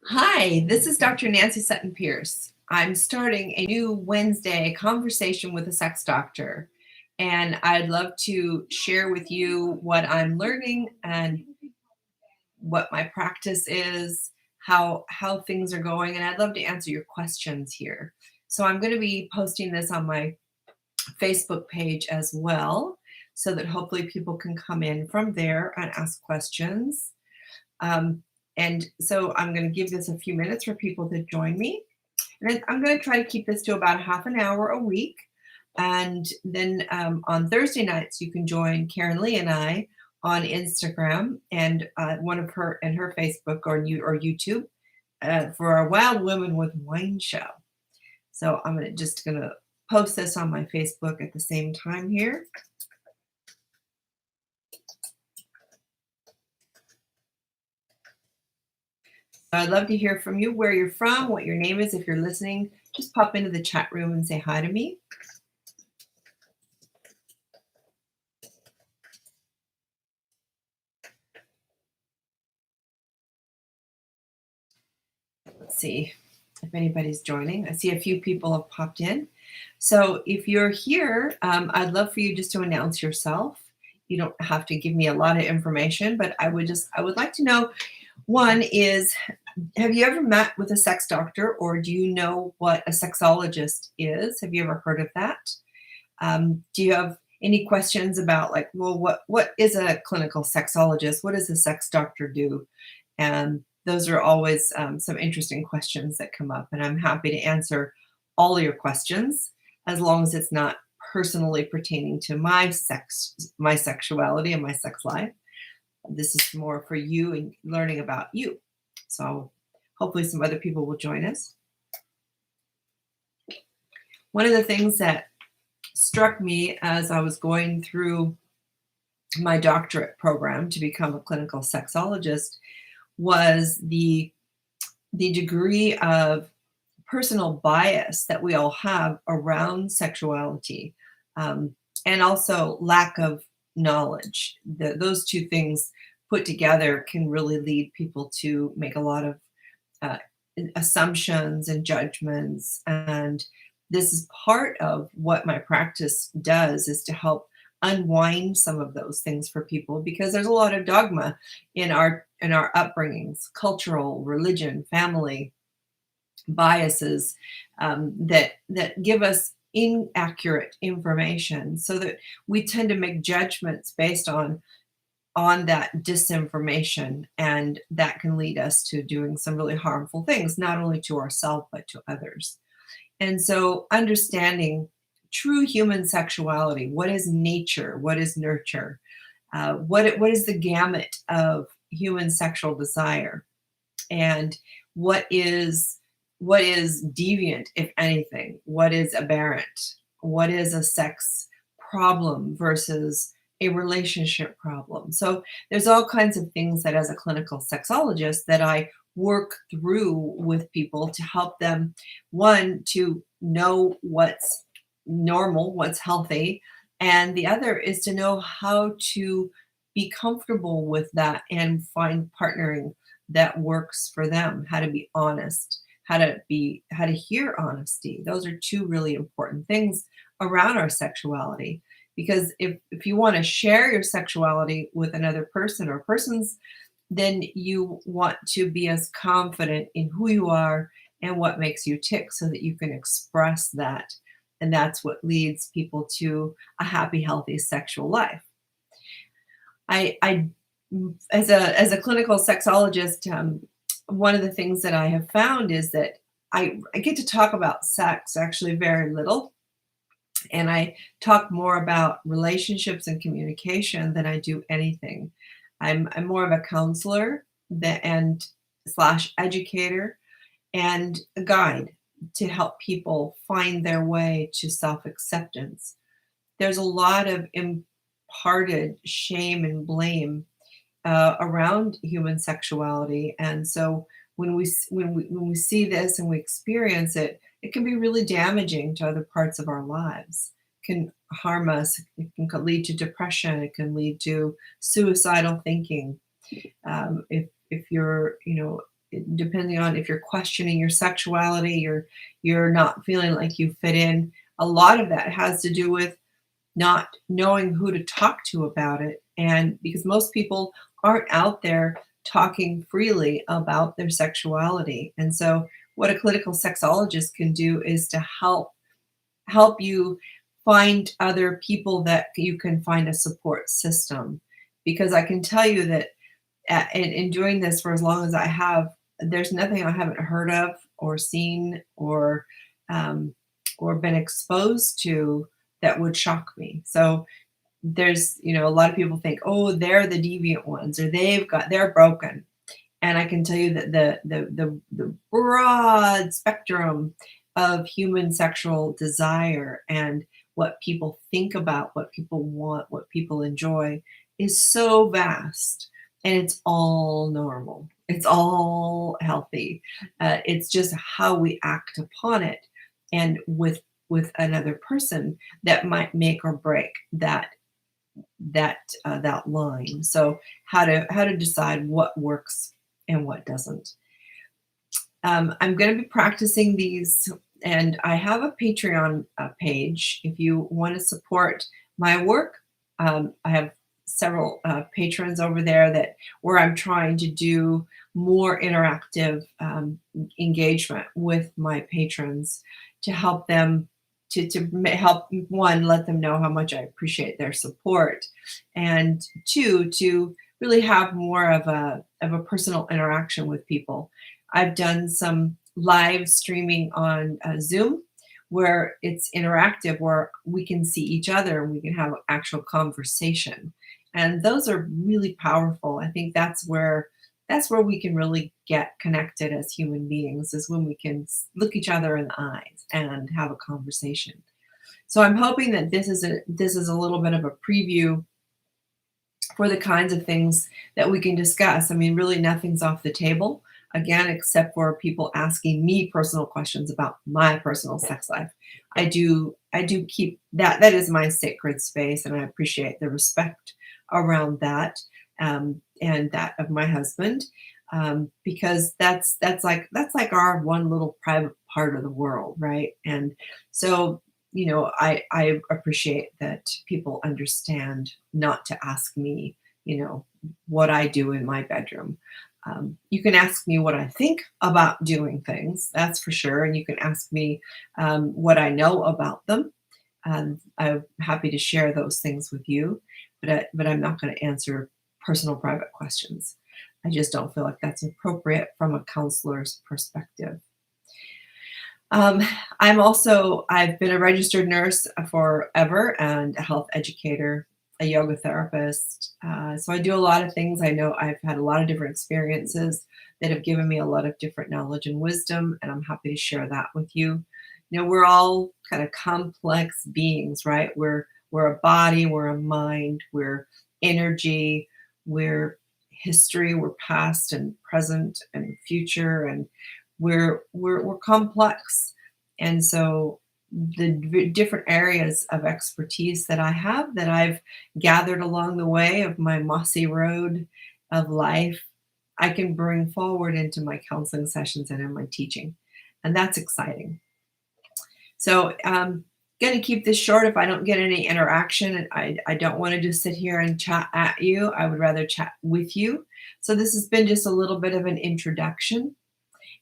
Hi, this is Dr. Nancy Sutton Pierce. I'm starting a new Wednesday conversation with a sex doctor, and I'd love to share with you what I'm learning and what my practice is, how things are going, and I'd love to answer your questions here. So I'm going to be posting this on my Facebook page as well, so that hopefully people can come in from there and ask questions. Um, and so I'm going to give this a few minutes for people to join me. And I'm going to try to keep this to about half an hour a week. And then on Thursday nights, you can join Karenlee and I on Instagram and one of her and her Facebook or YouTube for our Wild Women with Wine show. So I'm just going to post this on my Facebook at the same time here. I'd love to hear from you, where you're from, what your name is. If you're listening, just pop into the chat room and say hi to me. Let's see if anybody's joining. I see a few people have popped in. So if you're here, I'd love for you just to announce yourself. You don't have to give me a lot of information, but I would like to know, one is, have you ever met with a sex doctor, or do you know what a sexologist is? Have you ever heard of that? Do you have any questions about, like, well, what is a clinical sexologist? What does a sex doctor do? And those are always some interesting questions that come up, and I'm happy to answer all your questions as long as it's not personally pertaining to my sexuality and my sex life. This is more for you and learning about you. So hopefully some other people will join us. One of the things that struck me as I was going through my doctorate program to become a clinical sexologist was the degree of personal bias that we all have around sexuality, and also lack of knowledge. Those two things put together can really lead people to make a lot of uh, assumptions and judgments. And this is part of what my practice does, is to help unwind some of those things for people, because there's a lot of dogma in our upbringings, cultural, religion, family biases, that give us inaccurate information, so that we tend to make judgments based on that disinformation, and that can lead us to doing some really harmful things, not only to ourselves but to others. And so understanding true human sexuality, what is nature, what is nurture, what is the gamut of human sexual desire, and what is deviant, if anything, what is aberrant, what is a sex problem versus a relationship problem. So there's all kinds of things that, as a clinical sexologist, that I work through with people to help them, one, to know what's normal, what's healthy, and the other is to know how to be comfortable with that and find partnering that works for them, how to be honest, how to hear honesty. Those are two really important things around our sexuality, because if you want to share your sexuality with another person or persons, then you want to be as confident in who you are and what makes you tick, so that you can express that. And that's what leads people to a happy, healthy sexual life. I as a clinical sexologist, one of the things that I have found is that I get to talk about sex actually very little, and I talk more about relationships and communication than I do anything. I'm more of a counselor and slash educator and a guide to help people find their way to self acceptance. There's a lot of imparted shame and blame around human sexuality, and so when we see this and we experience it, it can be really damaging to other parts of our lives. It can harm us. It can lead to depression. It can lead to suicidal thinking. If you're depending on if you're questioning your sexuality, you're not feeling like you fit in. A lot of that has to do with not knowing who to talk to about it. And because most people aren't out there talking freely about their sexuality. And so what a clinical sexologist can do is to help you find other people that you can find a support system. Because I can tell you that in doing this for as long as I have, there's nothing I haven't heard of or seen um, or been exposed to that would shock me. So there's, a lot of people think, oh, they're the deviant ones, or they're broken. And I can tell you that the broad spectrum of human sexual desire and what people think about, what people want, what people enjoy is so vast, and it's all normal. It's all healthy. It's just how we act upon it, and with another person that might make or break that line. So how to decide what works and what doesn't. I'm going to be practicing these, and I have a Patreon page. If you want to support my work, I have several patrons over there where I'm trying to do more interactive engagement with my patrons to help them help, one, let them know how much I appreciate their support, and two, to really have more of a personal interaction with people. I've done some live streaming on Zoom where it's interactive, where we can see each other and we can have actual conversation. And those are really powerful. I think that's where we can really get connected as human beings, is when we can look each other in the eyes and have a conversation. So I'm hoping that this is a little bit of a preview for the kinds of things that we can discuss. I mean, really nothing's off the table, again, except for people asking me personal questions about my personal sex life. I do keep that is my sacred space, and I appreciate the respect around that, and that of my husband, because that's like our one little private part of the world, right? And so, I appreciate that people understand not to ask me, what I do in my bedroom. You can ask me what I think about doing things, that's for sure, and you can ask me what I know about them. I'm happy to share those things with you, but I'm not going to answer personal private questions. I just don't feel like that's appropriate from a counselor's perspective. I've been a registered nurse forever, and a health educator, a yoga therapist. So I do a lot of things. I know I've had a lot of different experiences that have given me a lot of different knowledge and wisdom, and I'm happy to share that with you. We're all kind of complex beings, right? We're a body, we're a mind, we're energy, we're history, we're past and present and future, and we're complex. And so the different areas of expertise that I have, that I've gathered along the way of my mossy road of life, I can bring forward into my counseling sessions and in my teaching. And that's exciting. So I'm going to keep this short. If I don't get any interaction, and I don't want to just sit here and chat at you, I would rather chat with you. So this has been just a little bit of an introduction.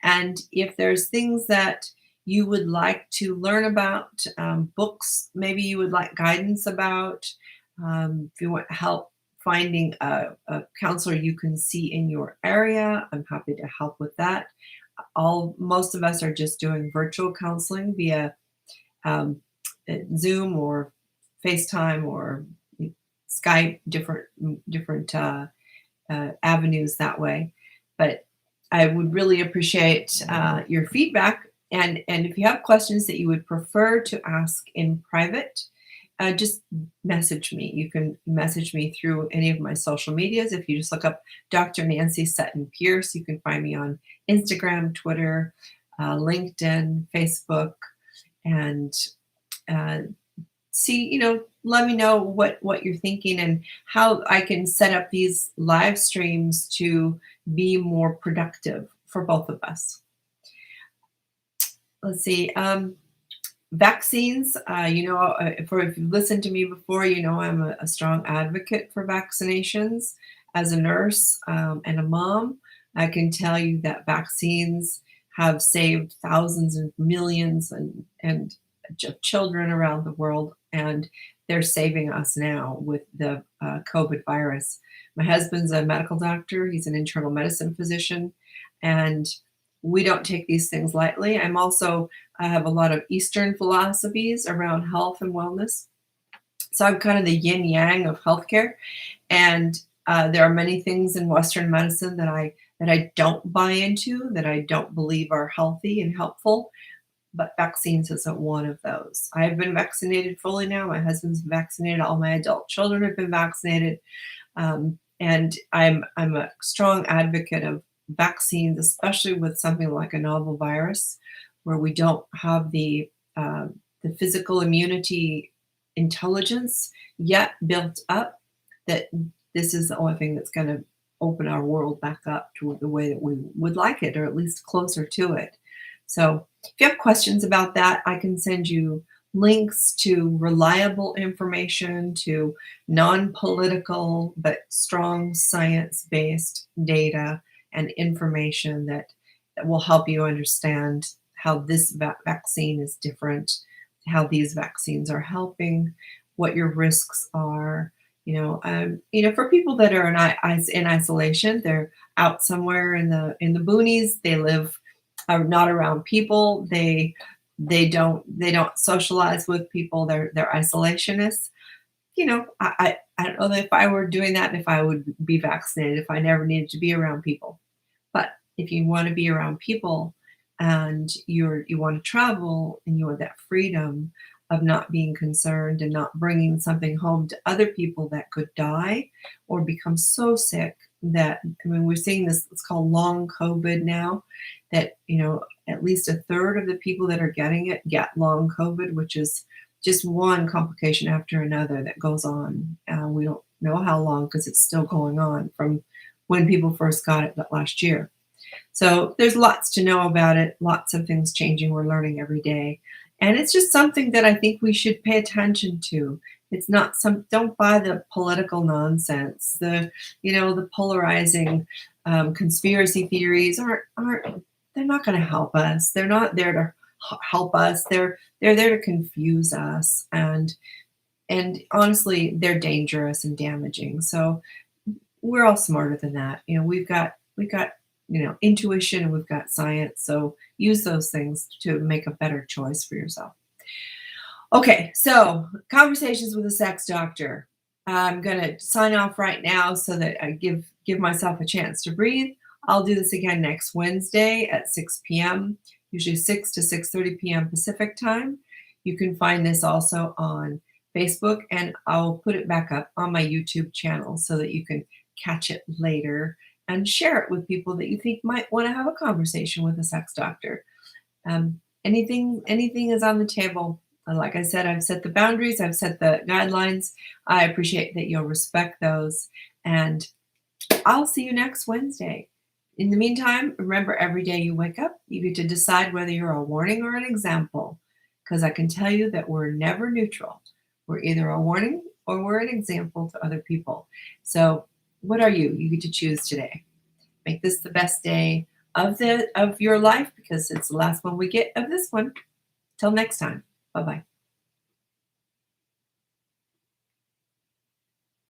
And if there's things that you would like to learn about, books maybe you would like guidance about, if you want help finding a counselor you can see in your area, I'm happy to help with that. Most of us are just doing virtual counseling via Zoom or FaceTime or Skype, different avenues that way. But I would really appreciate your feedback. And if you have questions that you would prefer to ask in private, just message me. You can message me through any of my social medias. If you just look up Dr. Nancy Sutton Pierce, you can find me on Instagram, Twitter, LinkedIn, Facebook, and let me know what you're thinking and how I can set up these live streams to be more productive for both of us. Let's see. Vaccines, if you've listened to me before, I'm a strong advocate for vaccinations. As a nurse and a mom, I can tell you that vaccines have saved thousands and millions and of children around the world, and they're saving us now with the COVID virus. My husband's a medical doctor. He's an internal medicine physician, and we don't take these things lightly. I have a lot of Eastern philosophies around health and wellness. So I'm kind of the yin yang of healthcare. And there are many things in Western medicine that I don't buy into, that I don't believe are healthy and helpful. But vaccines isn't one of those. I've been vaccinated fully now. My husband's vaccinated. All my adult children have been vaccinated. And I'm a strong advocate of vaccines, especially with something like a novel virus, where we don't have the physical immunity intelligence yet built up, that this is the only thing that's going to open our world back up to the way that we would like it, or at least closer to it. So if you have questions about that, I can send you links to reliable information, to non-political but strong science-based data and information that will help you understand how this vaccine is different, how these vaccines are helping, what your risks are. For people that are in isolation, they're out somewhere in the boonies. They live not around people. They don't socialize with people. They're isolationists. I don't know if I were doing that, if I would be vaccinated, if I never needed to be around people. But if you want to be around people and you want to travel and you want that freedom of not being concerned and not bringing something home to other people that could die or become so sick that, we're seeing this, it's called long COVID now, that, at least a third of the people that are getting it get long COVID, which is just one complication after another that goes on. We don't know how long because it's still going on from when people first got it last year. So there's lots to know about it, lots of things changing. We're learning every day. And it's just something that I think we should pay attention to. It's not don't buy the political nonsense, the polarizing conspiracy theories they're not going to help us. They're not there to help us. They're there to confuse us. And honestly, they're dangerous and damaging. So we're all smarter than that. We've got intuition, and we've got science. So use those things to make a better choice for yourself. Okay, so conversations with a sex doctor. I'm going to sign off right now so that I give myself a chance to breathe. I'll do this again next Wednesday at 6 p.m., usually 6 to 6:30 p.m. Pacific time. You can find this also on Facebook, and I'll put it back up on my YouTube channel so that you can catch it later and share it with people that you think might want to have a conversation with a sex doctor. Anything is on the table. Like I said, I've set the boundaries, I've set the guidelines. I appreciate that you'll respect those. And I'll see you next Wednesday. In the meantime, remember, every day you wake up, you get to decide whether you're a warning or an example. Because I can tell you that we're never neutral. We're either a warning or we're an example to other people. So what are you? You get to choose today. Make this the best day of your life, because it's the last one we get of this one. Till next time. Bye-bye.